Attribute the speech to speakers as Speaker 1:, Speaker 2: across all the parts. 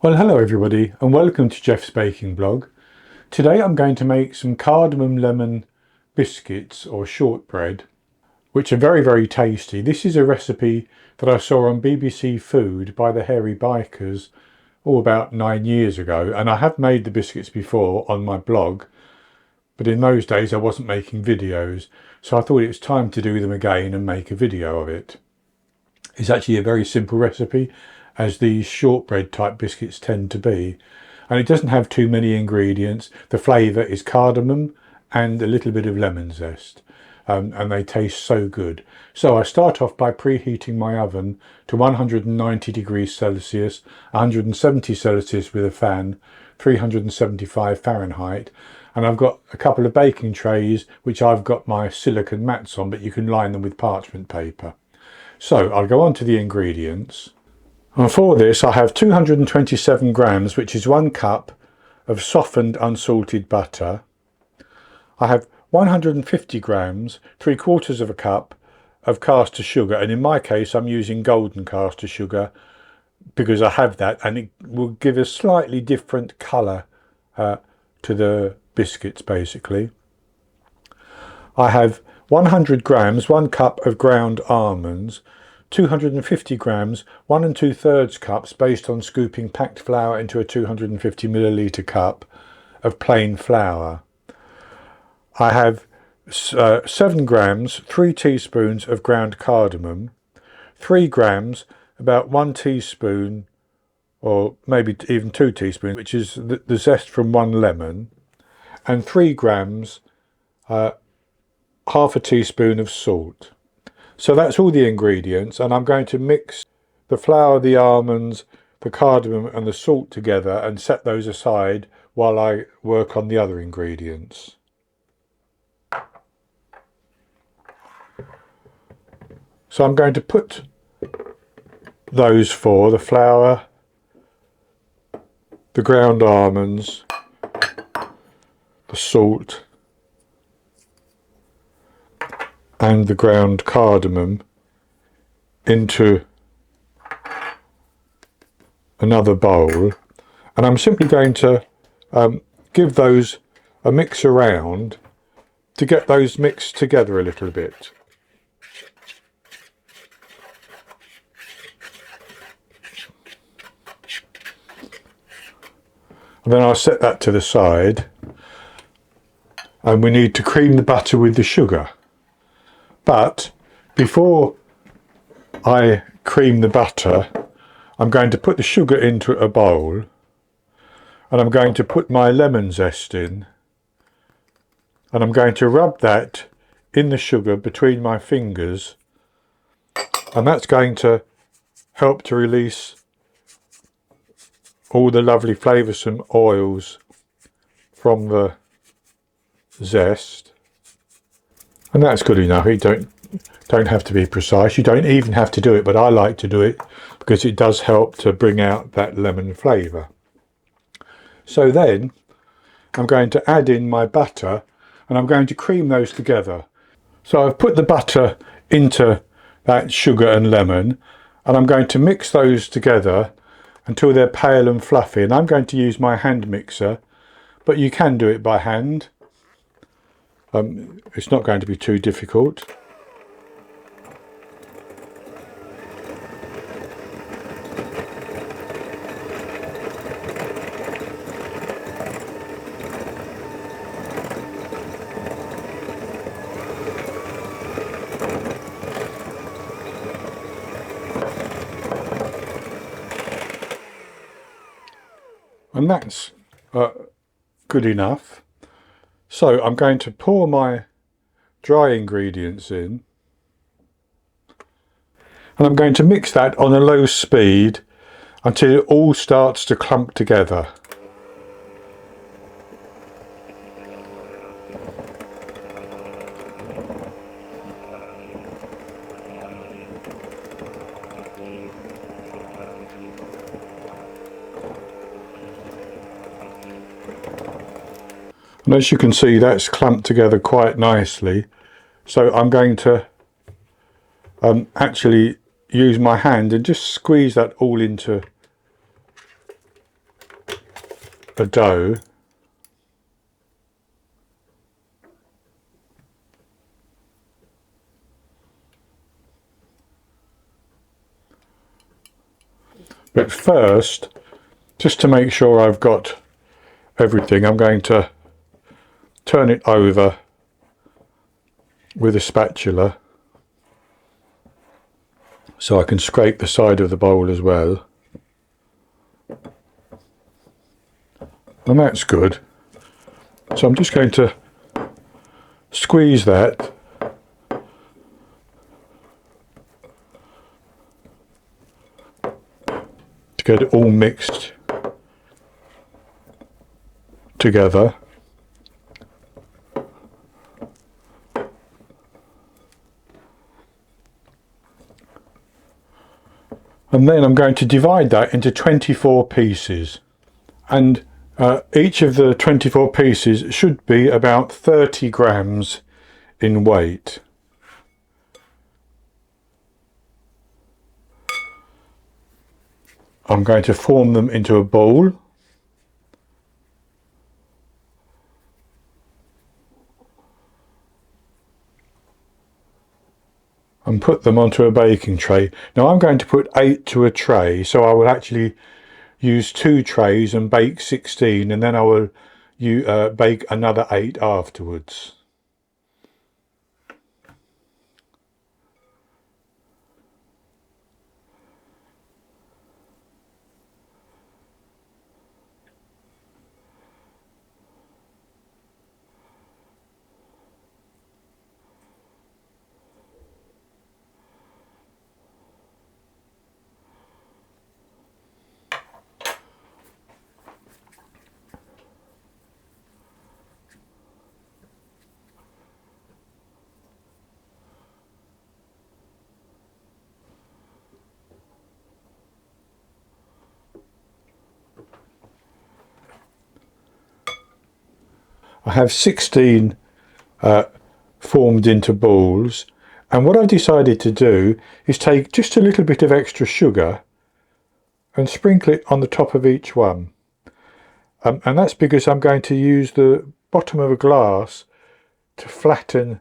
Speaker 1: Well, hello everybody and welcome to Jeff's Baking Blog. Today I'm going to make some cardamom lemon biscuits or shortbread, which are very tasty. This is a recipe that I saw on BBC Food by the Hairy Bikers about 9 years ago, and I have made the biscuits before on my blog, but in those days I wasn't making videos, so I thought it was time to do them again and make a video of it. It's actually a very simple recipe, as these shortbread type biscuits tend to be, and it doesn't have too many ingredients. The flavour is cardamom and a little bit of lemon zest, and they taste so good. So I start off by preheating my oven to 190 degrees Celsius, 170 Celsius with a fan, 375 Fahrenheit, and I've got a couple of baking trays which I've got my silicone mats on, but you can line them with parchment paper. So I'll go on to the ingredients. And for this I have 227 grams, which is 1 cup of softened unsalted butter. I have 150 grams, 3/4 of a cup of caster sugar, and in my case I'm using golden caster sugar because I have that, and it will give a slightly different colour to the biscuits basically. I have 100 grams, 1 cup of ground almonds, 250 grams, 1 2/3 cups based on scooping packed flour into a 250 milliliter cup of plain flour. I have 7 grams, 3 teaspoons of ground cardamom, 3 grams, about 1 teaspoon, or maybe even 2 teaspoons, which is the zest from 1 lemon, and 3 grams, half a teaspoon of salt. So that's all the ingredients, and I'm going to mix the flour, the almonds, the cardamom and the salt together and set those aside while I work on the other ingredients. So I'm going to put those the flour, the ground almonds, the salt and the ground cardamom into another bowl, and I'm simply going to give those a mix around to get those mixed together a little bit. And then I'll set that to the side, and we need to cream the butter with the sugar. But before I cream the butter, I'm going to put the sugar into a bowl, and I'm going to put my lemon zest in, and I'm going to rub that in the sugar between my fingers, and that's going to help to release all the lovely flavoursome oils from the zest. And that's good enough. You don't have to be precise. You don't even have to do it, but I like to do it because it does help to bring out that lemon flavour. So then I'm going to add in my butter, and I'm going to cream those together. So I've put the butter into that sugar and lemon, and I'm going to mix those together until they're pale and fluffy, and I'm going to use my hand mixer, but you can do it by hand. It's not going to be too difficult. And that's good enough. So I'm going to pour my dry ingredients in, and I'm going to mix that on a low speed until it all starts to clump together. And as you can see, that's clumped together quite nicely. So I'm going to actually use my hand and just squeeze that all into a dough. But first, just to make sure I've got everything, I'm going to turn it over with a spatula so I can scrape the side of the bowl as well. And that's good. So I'm just going to squeeze that to get it all mixed together. And then I'm going to divide that into 24 pieces. And each of the 24 pieces should be about 30 grams in weight. I'm going to form them into a ball. And put them onto a baking tray. Now I'm going to put 8 to a tray, so I will actually use 2 trays and bake 16, and then I will bake another 8 afterwards. I have 16 formed into balls, and what I've decided to do is take just a little bit of extra sugar and sprinkle it on the top of each one. And that's because I'm going to use the bottom of a glass to flatten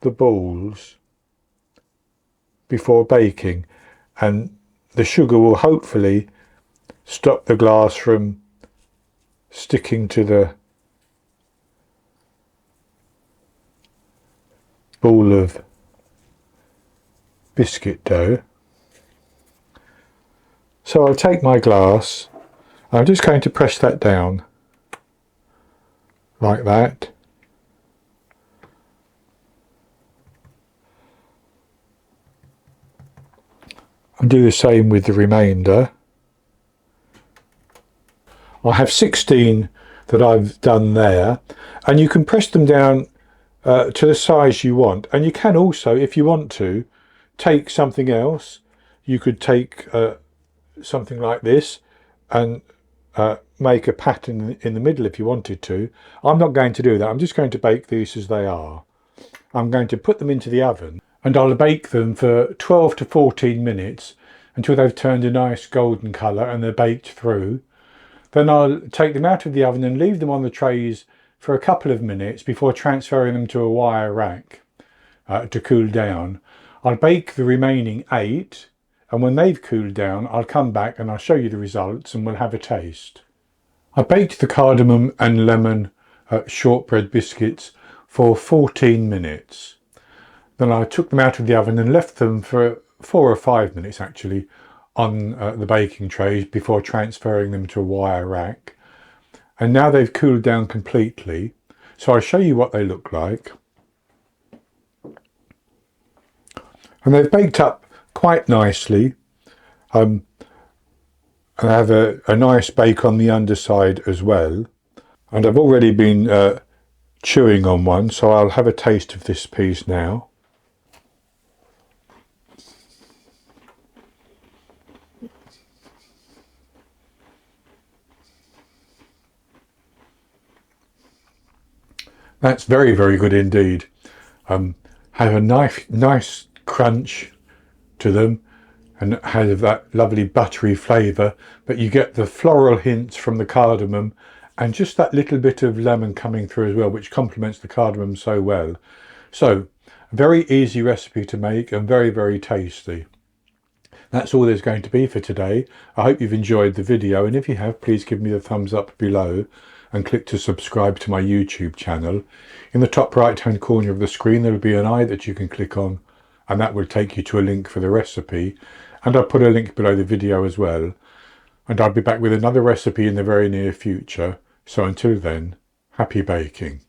Speaker 1: the balls before baking, and the sugar will hopefully stop the glass from sticking to the ball of biscuit dough. So I'll take my glass, I'm just going to press that down like that. And do the same with the remainder. I have 16 that I've done there, and you can press them down to the size you want, and you can also, if you want to, take something else. You could take something like this and make a pattern in the middle if you wanted to. I'm not going to do that. I'm just going to bake these as they are. I'm going to put them into the oven, and I'll bake them for 12 to 14 minutes until they've turned a nice golden colour and they're baked through. Then I'll take them out of the oven and leave them on the trays for a couple of minutes before transferring them to a wire rack to cool down. I'll bake the remaining 8, and when they've cooled down I'll come back and I'll show you the results and we'll have a taste. I baked the cardamom and lemon shortbread biscuits for 14 minutes. Then I took them out of the oven and left them for 4 or 5 minutes actually on the baking trays before transferring them to a wire rack. And now they've cooled down completely, so I'll show you what they look like. And they've baked up quite nicely. And I have a nice bake on the underside as well. And I've already been chewing on one, so I'll have a taste of this piece now. That's very, very good indeed. Have a nice crunch to them, and it has that lovely buttery flavour, but you get the floral hints from the cardamom and just that little bit of lemon coming through as well, which complements the cardamom so well. So a very easy recipe to make and very, very tasty. That's all there's going to be for today. I hope you've enjoyed the video, and if you have, please give me the thumbs up below and click to subscribe to my YouTube channel. In the top right hand corner of the screen there will be an eye that you can click on, and that will take you to a link for the recipe, and I'll put a link below the video as well. And I'll be back with another recipe in the very near future. So until then, happy baking.